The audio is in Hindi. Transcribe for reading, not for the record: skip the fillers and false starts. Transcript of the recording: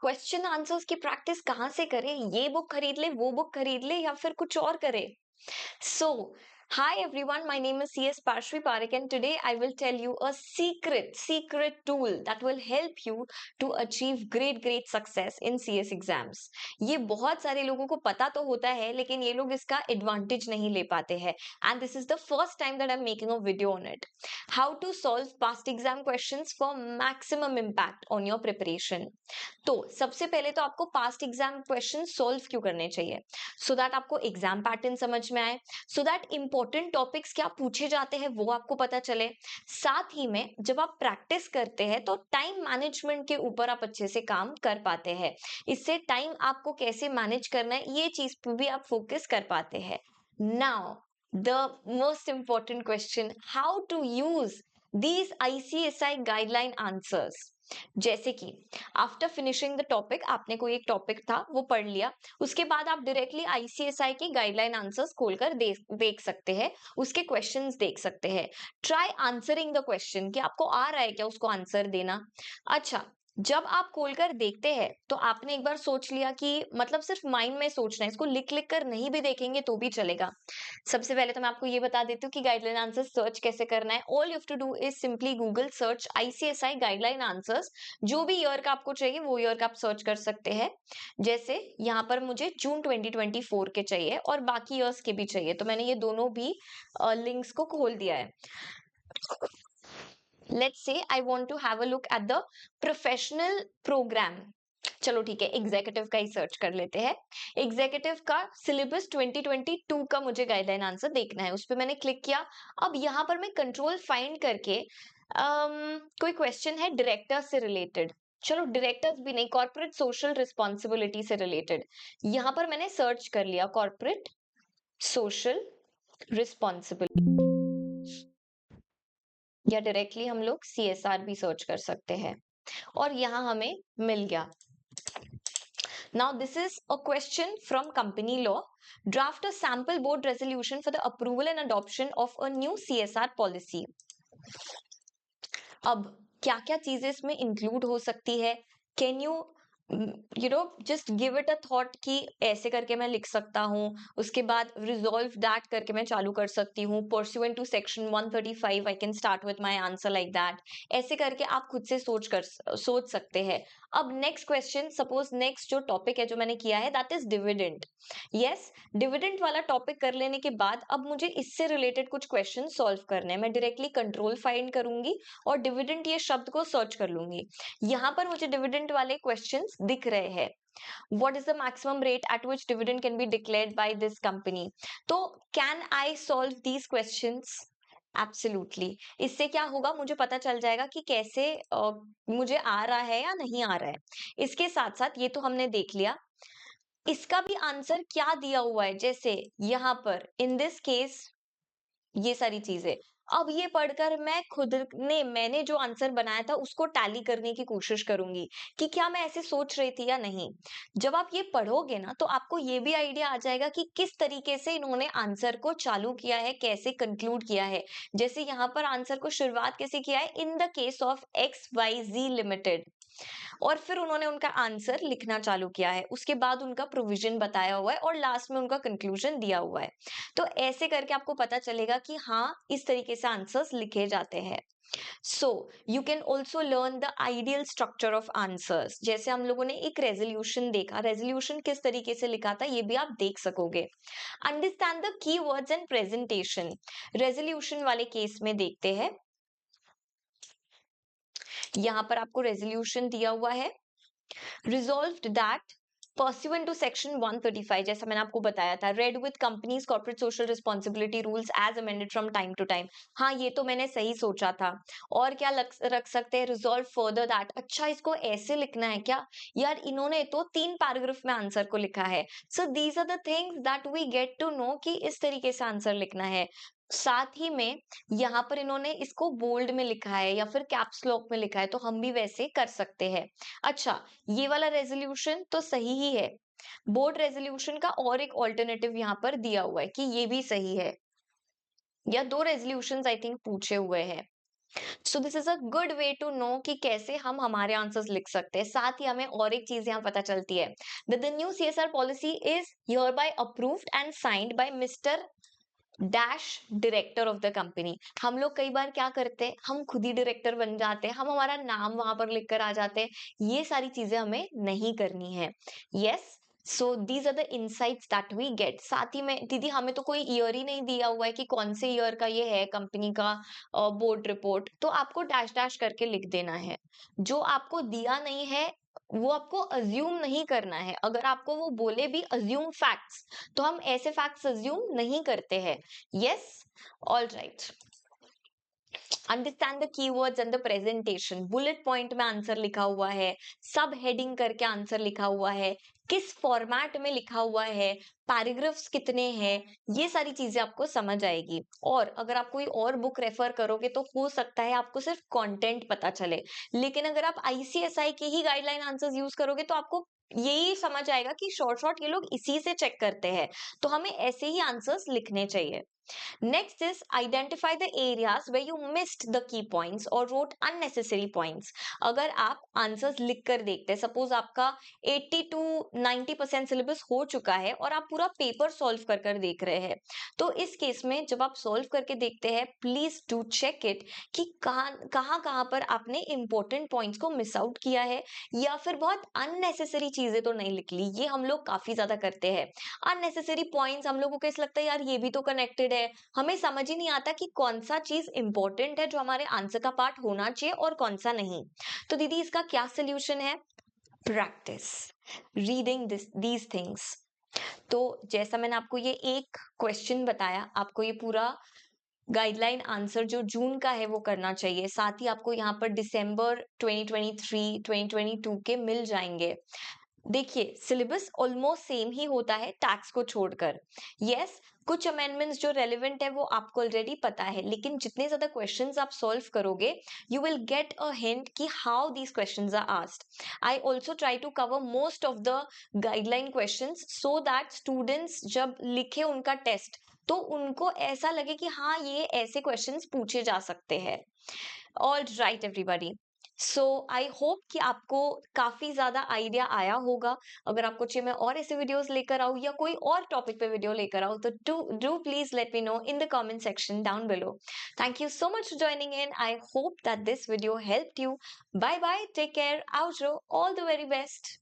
क्वेश्चन आंसर्स की प्रैक्टिस कहाँ से करें? ये बुक खरीद ले, वो बुक खरीद ले या फिर कुछ और करें? So, hi everyone, my name is CS Parshvi Parekh and today I will tell you a secret tool that will help you to achieve great success in CS exams. ये बहुत सारे लोगों को पता तो होता है लेकिन ये लोग इसका एडवांटेज नहीं ले पाते हैं and this is the first time that I'm making a video on it. How to solve past exam questions for maximum impact on your preparation. तो सबसे पहले तो आपको पास्ट एग्जाम क्वेश्चन सॉल्व क्यों करने चाहिए सो दैट आपको एग्जाम पैटर्न समझ में आए, सो दैट इंपॉर्टेंट टॉपिक्स क्या पूछे जाते हैं वो आपको पता चले। साथ ही में जब आप प्रैक्टिस करते हैं तो टाइम मैनेजमेंट के ऊपर आप अच्छे से काम कर पाते हैं। इससे टाइम आपको कैसे मैनेज करना है ये चीज पे भी आप फोकस कर पाते हैं। Now the most important question, how to use these ICSI guideline answers। जैसे कि आफ्टर फिनिशिंग द टॉपिक, आपने कोई एक टॉपिक था वो पढ़ लिया, उसके बाद आप डायरेक्टली आईसीएसआई की गाइडलाइन आंसर्स खोलकर देख सकते हैं, उसके क्वेश्चंस देख सकते हैं। ट्राई आंसरिंग द क्वेश्चन कि आपको आ रहा है क्या उसको आंसर देना। अच्छा, जब आप खोलकर देखते हैं तो आपने एक बार सोच लिया कि मतलब सिर्फ माइंड में सोचना है, इसको लिख कर नहीं भी देखेंगे तो भी चलेगा। सबसे पहले तो मैं आपको ये बता देती हूँ कि गाइडलाइन आंसर सर्च कैसे करना है। All you have to do is simply Google search ICSI guideline answers. जो भी ईयर का आपको चाहिए वो ईयर का आप सर्च कर सकते हैं। जैसे यहाँ पर मुझे जून 2024 के चाहिए और बाकी ईयर्स के भी चाहिए, तो मैंने ये दोनों भी लिंक्स को खोल दिया है। Let's say I want to have a look at the professional programme. चलो ठीक है, एग्जीक्यूटिव का ही सर्च कर लेते हैं। एग्जीक्यूटिव का सिलेबस 2022 का मुझे गाइडलाइन आंसर देखना है, उस पर मैंने क्लिक किया। अब यहाँ पर मैं कंट्रोल फाइंड करके कोई क्वेश्चन है डायरेक्टर से रिलेटेड, चलो डायरेक्टर्स भी नहीं, कॉर्पोरेट सोशल रिस्पॉन्सिबिलिटी से रिलेटेड। यहाँ पर मैंने सर्च कर लिया कॉर्पोरेट सोशल रिस्पॉन्सिबिलिटी, या डायरेक्टली हम लोग CSR भी सर्च कर सकते हैं और यहाँ हमें मिल गया। Now this is a question from company law. Draft a sample board resolution for the approval and adoption of a new CSR policy. अब क्या क्या चीजें इसमें इंक्लूड हो सकती है, can you know just give it a thought कि ऐसे करके मैं लिख सकता हूँ, उसके बाद रिजॉल्व दैट करके मैं चालू कर सकती हूँ, pursuant to section 135 I can start with my answer like that. ऐसे करके आप खुद से सोच सकते हैं। अब नेक्स्ट क्वेश्चन, सपोज नेक्स्ट जो टॉपिक है जो मैंने किया है that is dividend. Yes, dividend वाला टॉपिक कर लेने के बाद अब मुझे इससे रिलेटेड कुछ क्वेश्चन सॉल्व करने हैं। मैं डायरेक्टली कंट्रोल फाइंड करूंगी और डिविडेंड ये शब्द को सर्च कर लूंगी। यहाँ पर मुझे डिविडेंड वाले क्वेश्चंस दिख रहे हैं। What is the maximum rate at which dividend can be declared by this company? तो can I solve these questions? Absolutely. इससे क्या होगा, मुझे पता चल जाएगा कि कैसे मुझे आ रहा है या नहीं आ रहा है। इसके साथ साथ ये तो हमने देख लिया, इसका भी आंसर क्या दिया हुआ है, जैसे यहाँ पर इन दिस केस ये सारी चीजें। अब ये पढ़कर मैं खुद ने मैंने जो आंसर बनाया था उसको टैली करने की कोशिश करूंगी कि क्या मैं ऐसे सोच रही थी या नहीं। जब आप ये पढ़ोगे ना तो आपको ये भी आइडिया आ जाएगा कि किस तरीके से इन्होंने आंसर को चालू किया है, कैसे कंक्लूड किया है। जैसे यहाँ पर आंसर को शुरुआत कैसे किया है, in the case of XYZ limited, और फिर उन्होंने उनका आंसर लिखना चालू किया है, उसके बाद उनका प्रोविजन बताया हुआ है और लास्ट में उनका कंक्लूजन दिया हुआ है। तो ऐसे करके आपको पता चलेगा कि हाँ इस तरीके से आंसर्स लिखे जाते हैं। So you can also learn the ideal structure of answers. जैसे हम लोगों ने एक रेजोल्यूशन देखा, रेजोल्यूशन किस तरीके से लिखा था ये भी आप देख सकोगे। Understand the key words and presentation, resolution वाले केस में देखते हैं। यहाँ पर आपको रेजोल्यूशन दिया हुआ है, resolved that pursuant to section 135, जैसा मैंने आपको बताया था, read with companies corporate social responsibility rules as amended from time to time। हाँ ये तो मैंने सही सोचा था। और क्या रख सकते हैं, resolve further that, अच्छा इसको ऐसे लिखना है क्या यार, इन्होंने तो 3 पैराग्राफ में आंसर को लिखा है। so these are the things that we get to know कि इस तरीके से आंसर लिखना है। साथ ही में यहाँ पर इन्होंने इसको बोल्ड में लिखा है या फिर कैप्स लॉक में लिखा है, तो हम भी वैसे कर सकते हैं। अच्छा, ये वाला रेजोल्यूशन तो सही ही है। बोर्ड रेजोल्यूशन का और एक ऑल्टरनेटिव यहाँ पर दिया हुआ है कि ये भी सही है, या 2 रेजोल्यूशंस आई थिंक पूछे हुए हैं। So this is a good way to know कि कैसे हम हमारे आंसर्स लिख सकते हैं। साथ ही हमें और एक चीज यहाँ पता चलती है, the new CSR policy is here bye approved and signed by mister dash director of the company. हम लोग कई बार क्या करते हैं, हम खुद ही डायरेक्टर बन जाते हैं, हम हमारा नाम वहां पर लिख कर आ जाते हैं। ये सारी चीजें हमें नहीं करनी है। Yes, so these are the insights that we get. साथ ही में दीदी हमें तो कोई ईयर ही नहीं दिया हुआ है कि कौन से ईयर का ये है कंपनी का बोर्ड रिपोर्ट, तो आपको डैश डैश करके लिख देना है। जो आपको दिया नहीं है वो आपको अज्यूम नहीं करना है। अगर आपको वो बोले भी अज्यूम फैक्ट्स, तो हम ऐसे फैक्ट्स अज्यूम नहीं करते हैं। Yes, all right. Understand the keywords and the presentation. Bullet point में आंसर लिखा हुआ है, सब हेडिंग करके आंसर लिखा हुआ है, किस फॉर्मेट में लिखा हुआ है, पैराग्राफ्स कितने हैं, ये सारी चीजें आपको समझ आएगी। और अगर आप कोई और बुक रेफर करोगे तो हो सकता है आपको सिर्फ कंटेंट पता चले, लेकिन अगर आप ICSI के ही गाइडलाइन आंसर्स यूज करोगे तो आपको यही समझ आएगा कि शॉर्ट शॉर्ट ये लोग इसी से चेक करते हैं, तो हमें ऐसे ही आंसर्स लिखने चाहिए। Next is identify the areas where you missed the key points or wrote unnecessary points. अगर आप आंसर्स लिख कर देखते हैं, सपोज आपका 80 to 90% सिलेबस हो चुका है और आप पूरा पेपर सॉल्व कर कर देख रहे हैं, तो इस केस में जब आप सॉल्व करके देखते हैं, प्लीज डू चेक इट कि कहाँ पर आपने इंपॉर्टेंट पॉइंट्स को मिस आउट किया है, या फिर बहुत अननेसेसरी चीजें तो नहीं लिख ली। ये हम लोग काफी ज्यादा करते हैं, अननेसेसरी पॉइंट्स हम लोगों को ऐसा लगता है यार ये भी तो कनेक्टेड है, हमें समझ ही नहीं आता कि कौन सा चीज इंपॉर्टेंट है जो हमारे आंसर का पार्ट होना चाहिए और कौन सा नहीं। तो दीदी इसका क्या सोल्यूशन है? Practice reading these things. तो जैसा मैंने आपको ये एक क्वेश्चन बताया, आपको ये पूरा गाइडलाइन आंसर जो जून का है वो करना चाहिए। साथ ही आपको यहाँ पर दिसंबर 2023 2022 के मिल जाएंगे। देखिए सिलेबस ऑलमोस्ट सेम ही होता है टैक्स को छोड़कर। यस, कुछ अमेंडमेंट्स जो रेलिवेंट है वो आपको ऑलरेडी पता है, लेकिन जितने ज्यादा क्वेश्चंस आप सॉल्व करोगे you will get a hint कि how these questions are asked. I also try to cover most of the guideline questions so that students जब लिखे उनका टेस्ट तो उनको ऐसा लगे कि हाँ ये ऐसे क्वेश्चंस पूछे जा सकते हैं। All right everybody, so I hope कि आपको काफी ज्यादा आइडिया आया होगा। अगर आपको चाहिए मैं और ऐसे वीडियोस लेकर आऊं या कोई और टॉपिक पे वीडियो लेकर आऊं, तो do please let me know in the comment section down below. Thank you so much for joining in. I hope that this video helped you. Bye bye, take care, outro, all the very best.